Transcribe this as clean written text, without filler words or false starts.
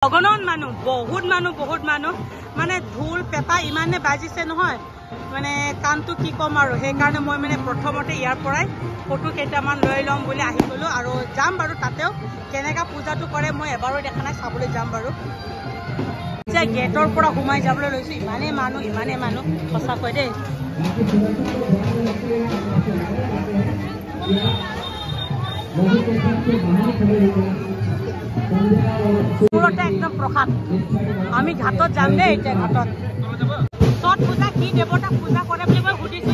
অগণন মানুহ বহুত মানুহ মানে ঢোল পেঁপা ইমানে বাজিছে নহয় মানে কামটো কি কম আৰু সেইকাৰণে মই মানে প্ৰথমতে ইয়াৰ পৰাই ফটো কেইটামান লৈ ল'ম বুলি আহি গ'লো আৰু যাম বাৰু তাতেও কেনেকা পূজাটো কৰে মই এবাৰো দেখা নাই চাবলৈ যাম বাৰু যে গেটৰ পৰা সোমাই যাবলৈ লৈছো ইমানে মানুহ সঁচাকৈ দেই পুরোটা একদম প্রসাদ আমি ঘাটত যাম দে এটা ঘাটত ছট পূজা কি দেবতা পূজা করে বলে মই সুধিছো